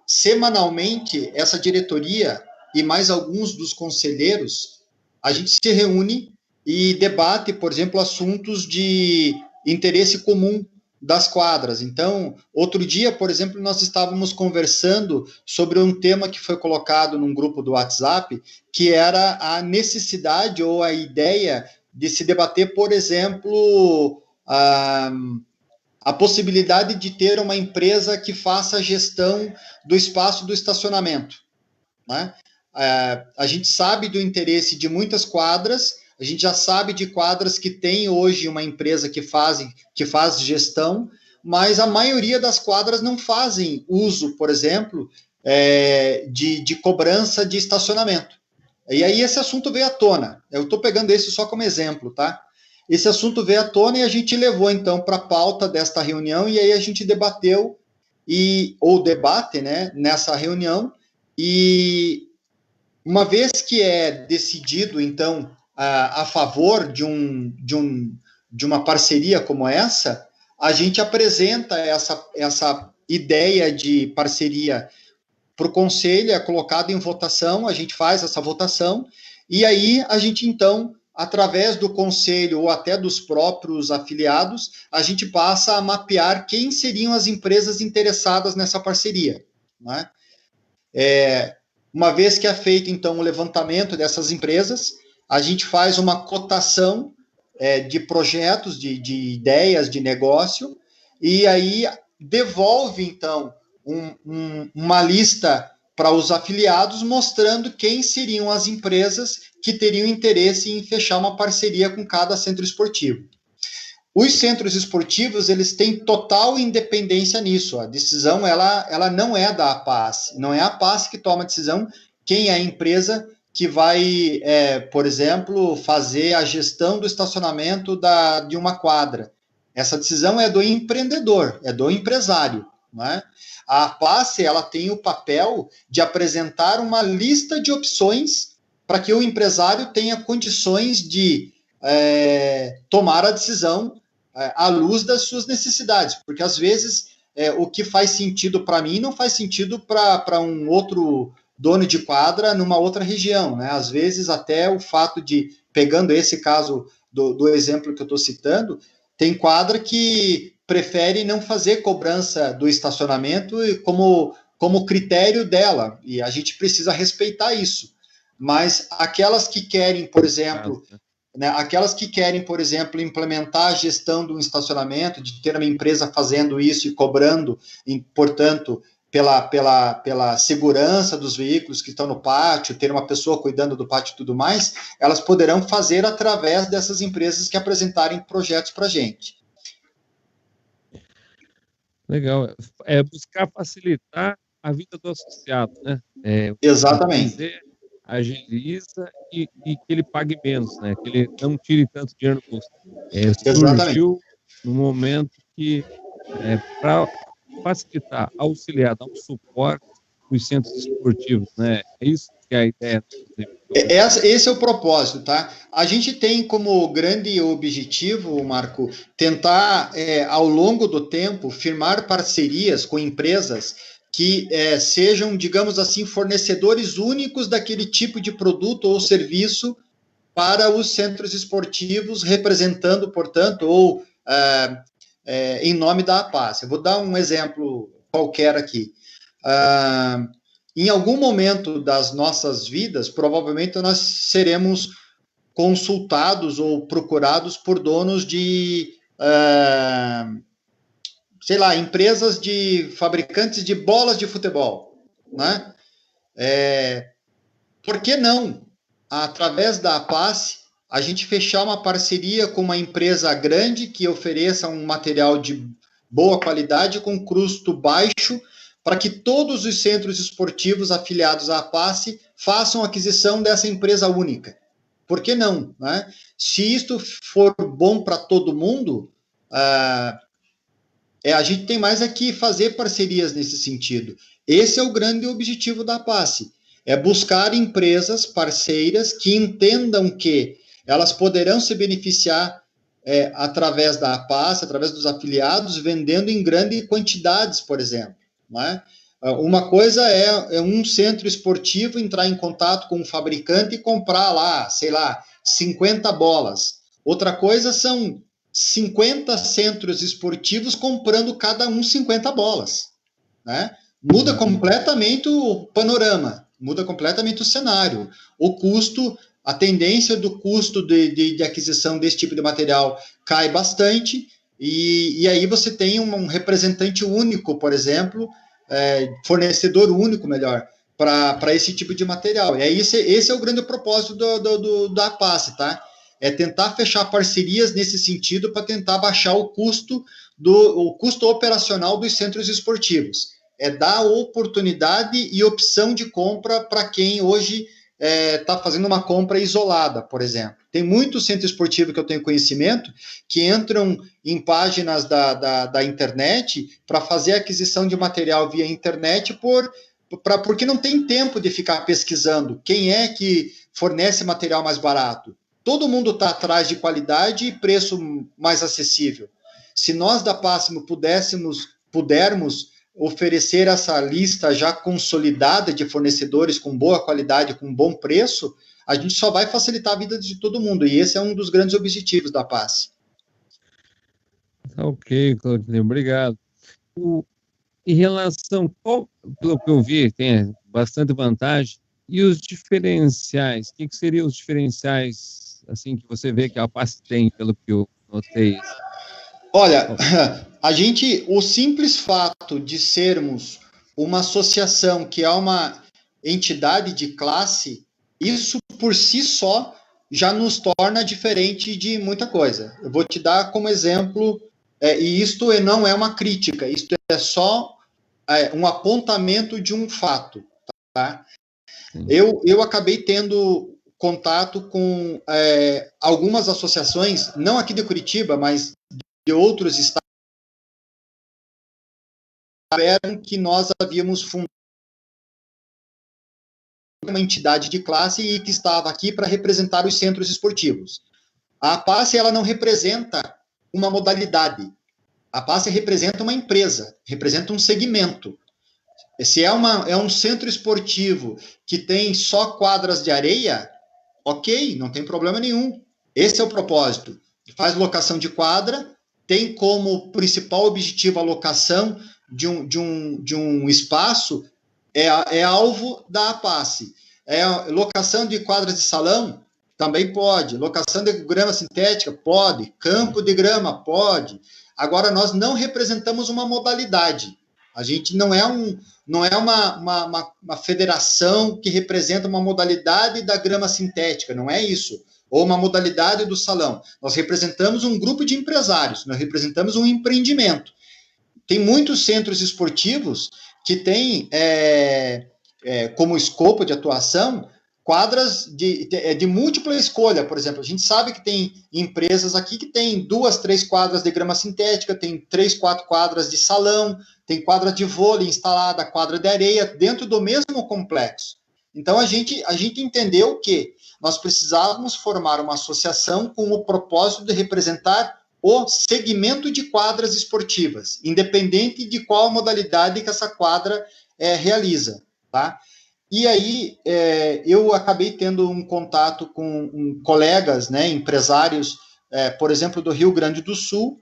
Semanalmente, essa diretoria e mais alguns dos conselheiros, a gente se reúne e debate, por exemplo, assuntos de interesse comum das quadras. Então, outro dia, por exemplo, nós estávamos conversando sobre um tema que foi colocado num grupo do WhatsApp, que era a necessidade ou a ideia de se debater, por exemplo, a possibilidade de ter uma empresa que faça a gestão do espaço do estacionamento, né? A gente sabe do interesse de muitas quadras, a gente já sabe de quadras que tem hoje uma empresa que faz gestão, mas a maioria das quadras não fazem uso, por exemplo, de cobrança de estacionamento. E aí esse assunto veio à tona. Eu estou pegando esse só como exemplo, tá? Esse assunto veio à tona e a gente levou, então, para a pauta desta reunião, e aí a gente debateu, ou debate, né, nessa reunião, e uma vez que é decidido, então, a favor de uma parceria como essa, a gente apresenta essa ideia de parceria para o conselho, é colocado em votação, a gente faz essa votação, e aí a gente, então, através do conselho ou até dos próprios afiliados, a gente passa a mapear quem seriam as empresas interessadas nessa parceria, né? Uma vez que é feito, então, o levantamento dessas empresas, a gente faz uma cotação de projetos, de ideias de negócio, e aí devolve, então, uma lista para os afiliados, mostrando quem seriam as empresas que teriam interesse em fechar uma parceria com cada centro esportivo. Os centros esportivos, eles têm total independência nisso. A decisão, ela não é da APAS. Não é a APAS que toma a decisão quem é a empresa que vai, por exemplo, fazer a gestão do estacionamento de uma quadra. Essa decisão é do empreendedor, é do empresário, né? A APAS, ela tem o papel de apresentar uma lista de opções para que o empresário tenha condições de tomar a decisão à luz das suas necessidades, porque às vezes o que faz sentido para mim não faz sentido para um outro dono de quadra numa outra região, né? Às vezes até o fato de, pegando esse caso do exemplo que eu estou citando, tem quadra que prefere não fazer cobrança do estacionamento como critério dela, e a gente precisa respeitar isso. Mas aquelas que querem, por exemplo, aquelas que querem, por exemplo, implementar a gestão do estacionamento, de ter uma empresa fazendo isso e cobrando, portanto, pela segurança dos veículos que estão no pátio, ter uma pessoa cuidando do pátio e tudo mais, elas poderão fazer através dessas empresas que apresentarem projetos para a gente. Legal. Buscar facilitar a vida do associado, né? Exatamente. Agiliza e que ele pague menos, né? Que ele não tire tanto dinheiro no bolso. Exatamente. No momento que, para facilitar, auxiliar, dar um suporte nos centros esportivos, né? É isso que é a ideia. Esse é o propósito, tá? A gente tem como grande objetivo, Marco, tentar, ao longo do tempo, firmar parcerias com empresas que sejam, digamos assim, fornecedores únicos daquele tipo de produto ou serviço para os centros esportivos, representando, portanto, ou em nome da APAS. Eu vou dar um exemplo qualquer aqui. Em algum momento das nossas vidas, provavelmente nós seremos consultados ou procurados por donos de, sei lá, empresas de fabricantes de bolas de futebol, né? Por que não, através da APAS, a gente fechar uma parceria com uma empresa grande que ofereça um material de boa qualidade com custo baixo, para que todos os centros esportivos afiliados à APAS façam aquisição dessa empresa única. Por que não? Né? Se isto for bom para todo mundo, a gente tem mais aqui fazer parcerias nesse sentido. Esse é o grande objetivo da APAS, é buscar empresas parceiras que entendam que elas poderão se beneficiar através da APAS, através dos afiliados, vendendo em grandes quantidades, por exemplo. Né? Uma coisa é um centro esportivo entrar em contato com um fabricante e comprar lá, sei lá, 50 bolas. Outra coisa são 50 centros esportivos comprando cada um 50 bolas. Né? Muda completamente o panorama, muda completamente o cenário. O custo, a tendência do custo de aquisição desse tipo de material cai bastante, e aí você tem um representante único, por exemplo, fornecedor único, melhor, para esse tipo de material. E aí esse é o grande propósito da APAS, tá? É tentar fechar parcerias nesse sentido para tentar baixar o custo operacional dos centros esportivos. É dar oportunidade e opção de compra para quem hoje está fazendo uma compra isolada, por exemplo. Tem muito centro esportivo que eu tenho conhecimento que entram em páginas da internet para fazer aquisição de material via internet porque não tem tempo de ficar pesquisando quem é que fornece material mais barato. Todo mundo está atrás de qualidade e preço mais acessível. Se nós da Passimo pudermos oferecer essa lista já consolidada de fornecedores com boa qualidade, com bom preço, a gente só vai facilitar a vida de todo mundo. E esse é um dos grandes objetivos da PAS. Ok, Claudinei, obrigado. Em relação, pelo que eu vi, tem bastante vantagem. E os diferenciais? O que seriam os diferenciais assim que você vê que a PAS tem, pelo que eu notei? Olha, o simples fato de sermos uma associação que é uma entidade de classe, isso por si só já nos torna diferente de muita coisa. Eu vou te dar como exemplo, e isto não é uma crítica, isto é só um apontamento de um fato. Tá? Eu acabei tendo contato com algumas associações, não aqui de Curitiba, mas de outros estados, que nós havíamos fundado uma entidade de classe e que estava aqui para representar os centros esportivos. A APAS, ela não representa uma modalidade, A PAS representa uma empresa, representa um segmento. Se é um centro esportivo que tem só quadras de areia, ok, não tem problema nenhum. Esse é o propósito. Faz locação de quadra, tem como principal objetivo a locação de um espaço, é alvo da APACE. Locação de quadras de salão, também pode. Locação de grama sintética, pode. Campo de grama, pode. Agora, nós não representamos uma modalidade. A gente não é uma federação que representa uma modalidade da grama sintética, não é isso. Ou uma modalidade do salão. Nós representamos um grupo de empresários, nós representamos um empreendimento. Tem muitos centros esportivos que têm como escopo de atuação quadras de múltipla escolha. Por exemplo, a gente sabe que tem empresas aqui que tem 2, 3 quadras de grama sintética, tem 3, 4 quadras de salão, tem quadra de vôlei instalada, quadra de areia, dentro do mesmo complexo. Então, a gente entendeu que nós precisávamos formar uma associação com o propósito de representar o segmento de quadras esportivas, independente de qual modalidade que essa quadra realiza, tá? E aí, eu acabei tendo um contato com colegas, né, empresários, por exemplo, do Rio Grande do Sul,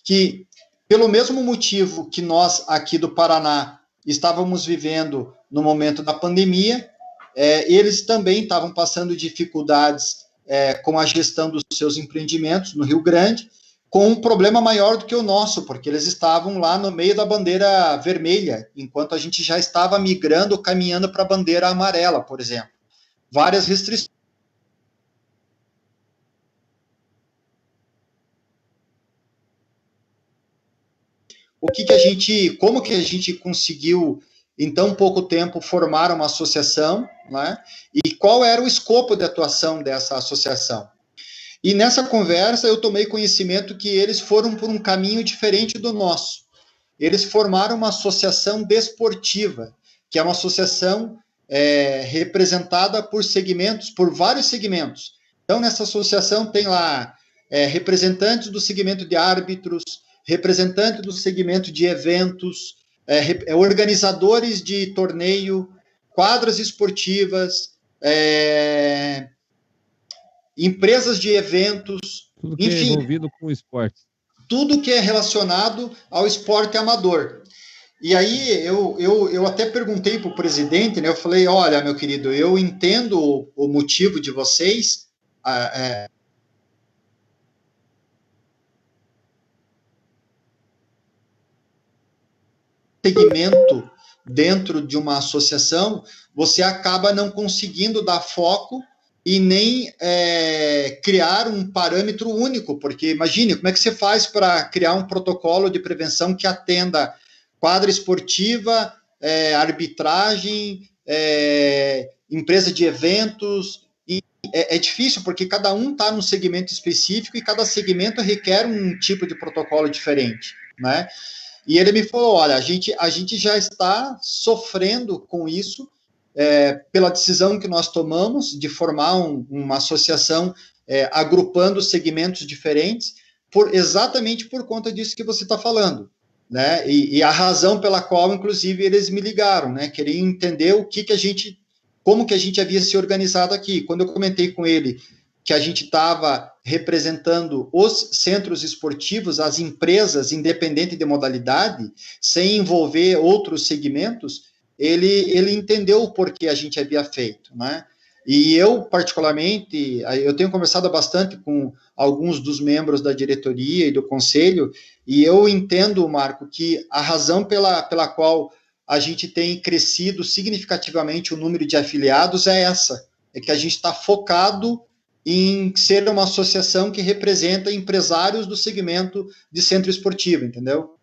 que, pelo mesmo motivo que nós, aqui do Paraná, estávamos vivendo no momento da pandemia, eles também estavam passando dificuldades com a gestão dos seus empreendimentos no Rio Grande, com um problema maior do que o nosso, porque eles estavam lá no meio da bandeira vermelha, enquanto a gente já estava migrando, caminhando para a bandeira amarela, por exemplo. Várias restrições. Como que a gente conseguiu, em tão pouco tempo, formar uma associação, né? E qual era o escopo de atuação dessa associação? E nessa conversa eu tomei conhecimento que eles foram por um caminho diferente do nosso. Eles formaram uma associação desportiva, que é uma associação representada por segmentos, por vários segmentos. Então, nessa associação tem lá representantes do segmento de árbitros, representantes do segmento de eventos, organizadores de torneio, quadras esportivas, empresas de eventos, tudo que enfim, é envolvido com o esporte. Tudo que é relacionado ao esporte amador. E aí eu até perguntei para o presidente, né? Eu falei, olha, meu querido, eu entendo o motivo de vocês, segmento dentro de uma associação, você acaba não conseguindo dar foco e nem criar um parâmetro único, porque imagine, como é que você faz para criar um protocolo de prevenção que atenda quadra esportiva, arbitragem, empresa de eventos, e é difícil, porque cada um está num segmento específico e cada segmento requer um tipo de protocolo diferente, né? E ele me falou, olha, a gente já está sofrendo com isso, pela decisão que nós tomamos de formar uma associação agrupando segmentos diferentes, exatamente por conta disso que você está falando, né? E a razão pela qual, inclusive, eles me ligaram, né? Queriam entender como que a gente havia se organizado aqui. Quando eu comentei com ele que a gente estava representando os centros esportivos, as empresas, independente de modalidade, sem envolver outros segmentos, ele entendeu o porquê a gente havia feito, né? E eu, particularmente, eu tenho conversado bastante com alguns dos membros da diretoria e do conselho, e eu entendo, Marco, que a razão pela qual a gente tem crescido significativamente o número de afiliados é essa, é que a gente está focado em ser uma associação que representa empresários do segmento de centro esportivo, entendeu?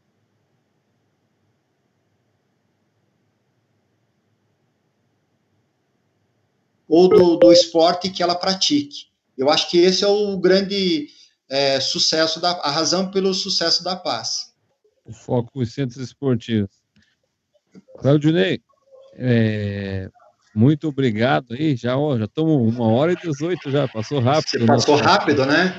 Ou do esporte que ela pratique. Eu acho que esse é o grande sucesso, a razão pelo sucesso da PAS. O foco nos centros esportivos. Claudinei, muito obrigado aí, já estamos 1h18 já, passou rápido. Passou rápido, né?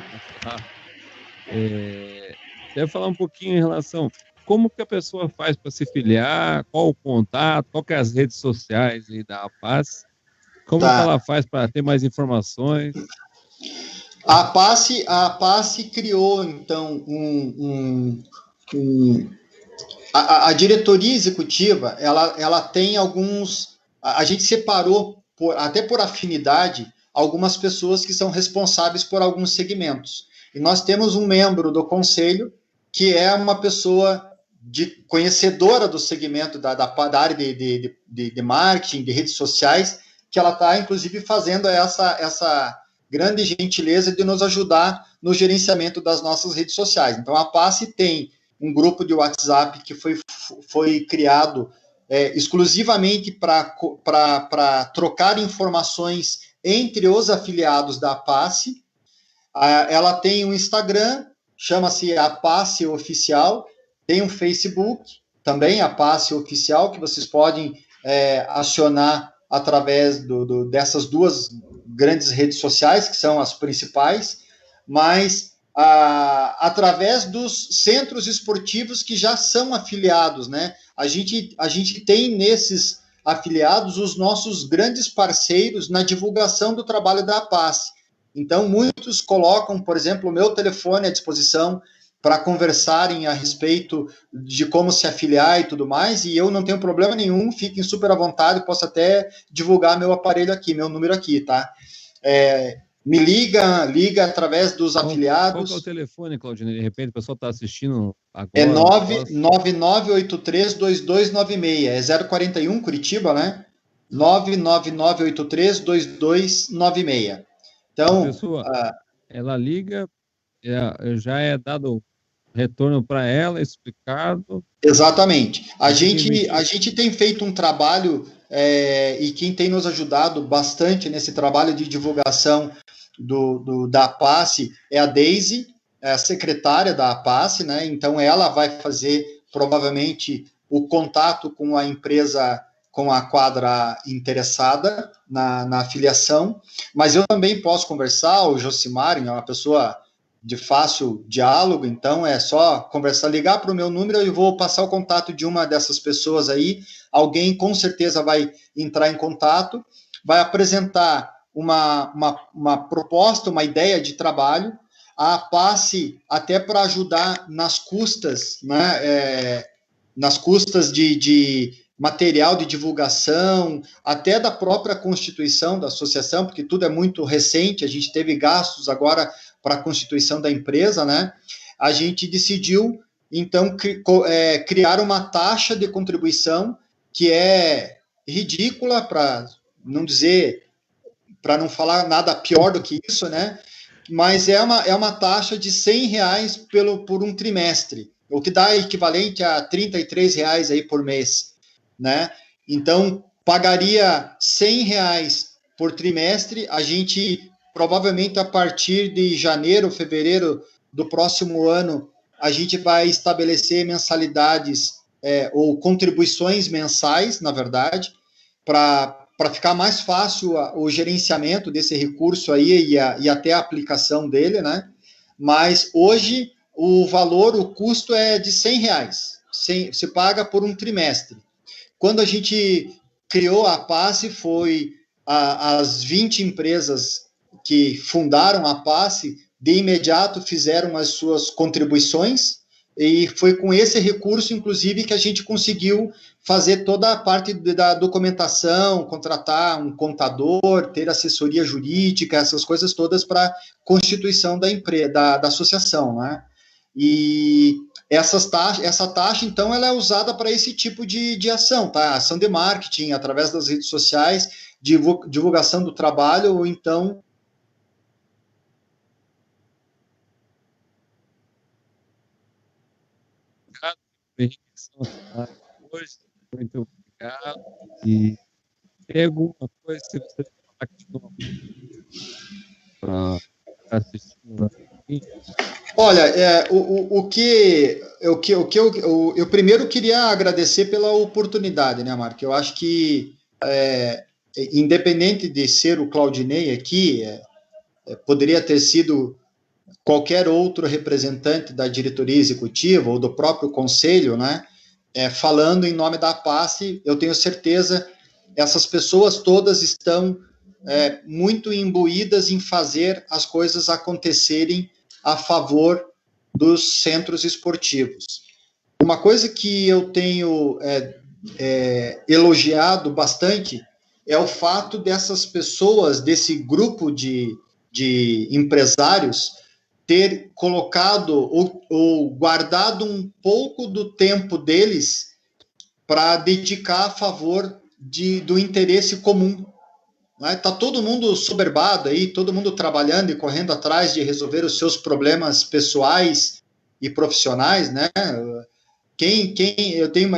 Você vai falar um pouquinho em relação como que a pessoa faz para se filiar, qual o contato, qual que é as redes sociais aí da APAS, como que Tá. ela faz para ter mais informações? A PASSE criou, então, a diretoria executiva, ela tem alguns. A gente separou, até por afinidade, algumas pessoas que são responsáveis por alguns segmentos. E nós temos um membro do conselho que é uma pessoa conhecedora do segmento da área de marketing, de redes sociais, que ela está, inclusive, fazendo essa grande gentileza de nos ajudar no gerenciamento das nossas redes sociais. Então, a PASSE tem um grupo de WhatsApp que foi criado exclusivamente para trocar informações entre os afiliados da PASSE. Ela tem um Instagram, chama-se a PASSE Oficial, tem um Facebook, também a PASSE Oficial, que vocês podem acionar através dessas duas grandes redes sociais, que são as principais, mas através dos centros esportivos que já são afiliados, né? A gente tem nesses afiliados os nossos grandes parceiros na divulgação do trabalho da APAS. Então, muitos colocam, por exemplo, o meu telefone à disposição para conversarem a respeito de como se afiliar e tudo mais, e eu não tenho problema nenhum, fiquem super à vontade, posso até divulgar meu aparelho aqui, meu número aqui, tá? Me liga através dos afiliados. Qual que é o telefone, Claudinei? De repente o pessoal está assistindo agora. É 999832296. É 041 Curitiba, né? 999832296. Então, a pessoa, ela liga, já é dado retorno para ela, explicado. Exatamente. A gente tem feito um trabalho, e quem tem nos ajudado bastante nesse trabalho de divulgação da APASSE é a Daisy, é a secretária da APASSE, né? Então ela vai fazer provavelmente o contato com a empresa, com a quadra interessada na afiliação, mas eu também posso conversar, o Josimar é uma pessoa de fácil diálogo, então é só conversar, ligar para o meu número e vou passar o contato de uma dessas pessoas aí, alguém com certeza vai entrar em contato, vai apresentar uma proposta, uma ideia de trabalho, a PASSE até para ajudar nas custas, né, nas custas de material de divulgação, até da própria constituição da associação, porque tudo é muito recente, a gente teve gastos agora para a constituição da empresa, né? A gente decidiu, então, criar uma taxa de contribuição que é ridícula, para não dizer, para não falar nada pior do que isso, né? Mas é uma taxa de R$100 por um trimestre, o que dá equivalente a R$33 aí por mês, né? Então, pagaria R$100 por trimestre, a gente provavelmente a partir de janeiro, fevereiro do próximo ano, a gente vai estabelecer mensalidades ou contribuições mensais, na verdade, para ficar mais fácil o gerenciamento desse recurso aí e até a aplicação dele, né? Mas hoje o valor, o custo é de R$100, se paga por um trimestre. Quando a gente criou a PASSE, foi as 20 empresas que fundaram a PASSE, de imediato fizeram as suas contribuições, e foi com esse recurso, inclusive, que a gente conseguiu fazer toda a parte da documentação, contratar um contador, ter assessoria jurídica, essas coisas todas para a constituição da empresa, da associação, né? E essa taxa, então, ela é usada para esse tipo de ação, tá? Ação de marketing, através das redes sociais, divulgação do trabalho, ou então hoje, muito obrigado. E tem alguma coisa que você falar para assistindo aqui? Olha, eu primeiro queria agradecer pela oportunidade, né, Marco? Eu acho que, independente de ser o Claudinei aqui, poderia ter sido qualquer outro representante da diretoria executiva ou do próprio conselho, né, falando em nome da APASSE, eu tenho certeza essas pessoas todas estão muito imbuídas em fazer as coisas acontecerem a favor dos centros esportivos. Uma coisa que eu tenho elogiado bastante é o fato dessas pessoas, desse grupo de empresários, ter colocado ou guardado um pouco do tempo deles para dedicar a favor do interesse comum. Está todo mundo soberbado aí, todo mundo trabalhando e correndo atrás de resolver os seus problemas pessoais e profissionais, né?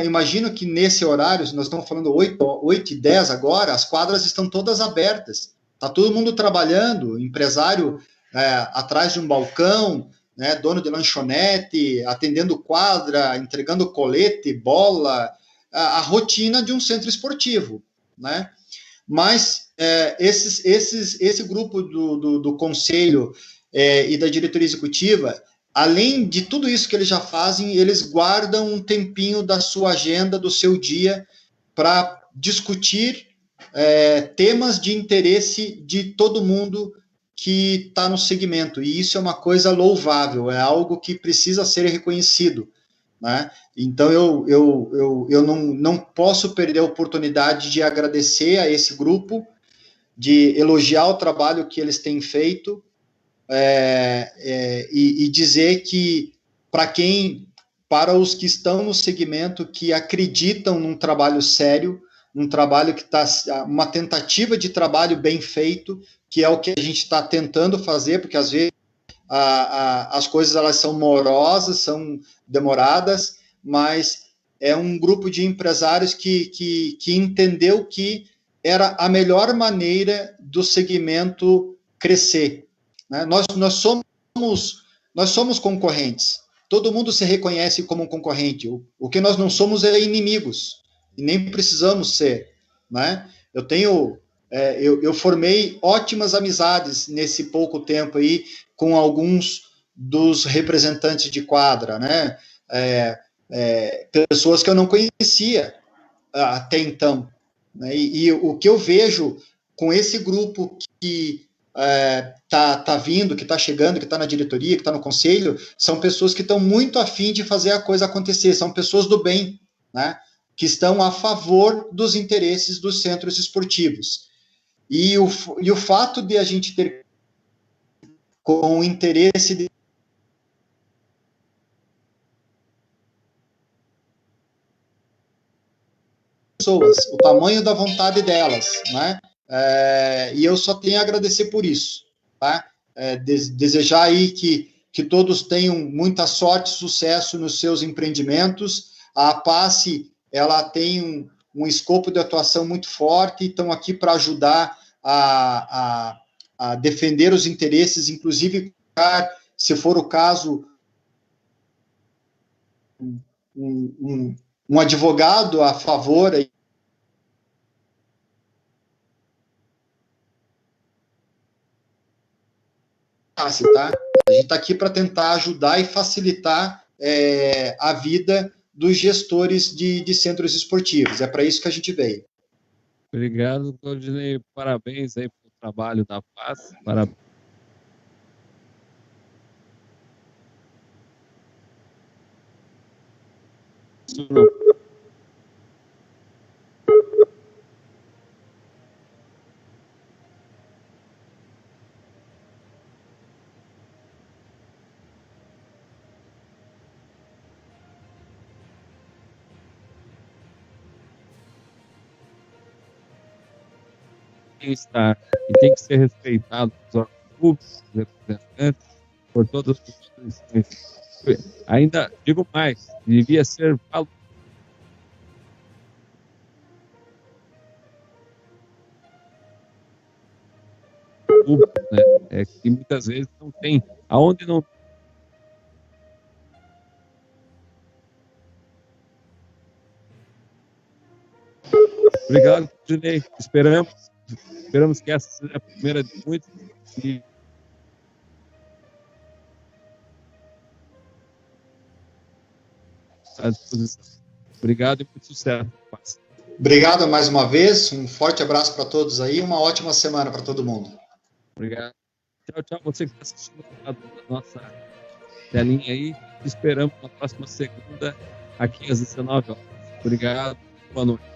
Imagino que nesse horário, nós estamos falando 8h10 agora, as quadras estão todas abertas. Está todo mundo trabalhando, empresário atrás de um balcão, né, dono de lanchonete, atendendo quadra, entregando colete, bola, a rotina de um centro esportivo, né? Mas esse grupo do conselho e da diretoria executiva, além de tudo isso que eles já fazem, eles guardam um tempinho da sua agenda, do seu dia, para discutir temas de interesse de todo mundo que está no segmento. E isso é uma coisa louvável, é algo que precisa ser reconhecido, né? Então, eu não posso perder a oportunidade de agradecer a esse grupo, de elogiar o trabalho que eles têm feito, e dizer que para os que estão no segmento, que acreditam num trabalho sério, num trabalho que está, uma tentativa de trabalho bem feito, que é o que a gente está tentando fazer, porque às vezes as coisas elas são morosas, são demoradas, mas é um grupo de empresários que entendeu que era a melhor maneira do segmento crescer, né? Nós somos concorrentes, todo mundo se reconhece como um concorrente, o que nós não somos é inimigos, e nem precisamos ser, né? Eu formei ótimas amizades nesse pouco tempo aí com alguns dos representantes de quadra, né? Pessoas que eu não conhecia até então, né? E o que eu vejo com esse grupo que tá vindo, que está chegando, que está na diretoria, que está no conselho, são pessoas que estão muito afim de fazer a coisa acontecer, são pessoas do bem, né? Que estão a favor dos interesses dos centros esportivos. E o fato de a gente ter com o interesse de pessoas, o tamanho da vontade delas, né? E eu só tenho a agradecer por isso, tá? Desejar aí que todos tenham muita sorte e sucesso nos seus empreendimentos. A APASSE, ela tem um escopo de atuação muito forte, estão aqui para ajudar a defender os interesses, inclusive, se for o caso, um advogado a favor tá? A gente está aqui para tentar ajudar e facilitar a vida dos gestores de centros esportivos. É para isso que a gente veio. Obrigado, Claudinei. Parabéns aí pelo trabalho da paz. Parabéns. Está e tem que ser respeitado pelos órgãos públicos, representantes, por todas as instituições. Ainda digo mais, devia ser público, né? Que muitas vezes não tem, aonde não. Obrigado, Claudinei. Esperamos que essa seja a primeira de muitas. à disposição. Obrigado e muito sucesso. Obrigado mais uma vez, um forte abraço para todos aí, uma ótima semana para todo mundo. Obrigado. Tchau, tchau. Você que está assistindo a nossa telinha aí, te esperamos na próxima segunda, aqui às 19 horas. Obrigado, boa noite.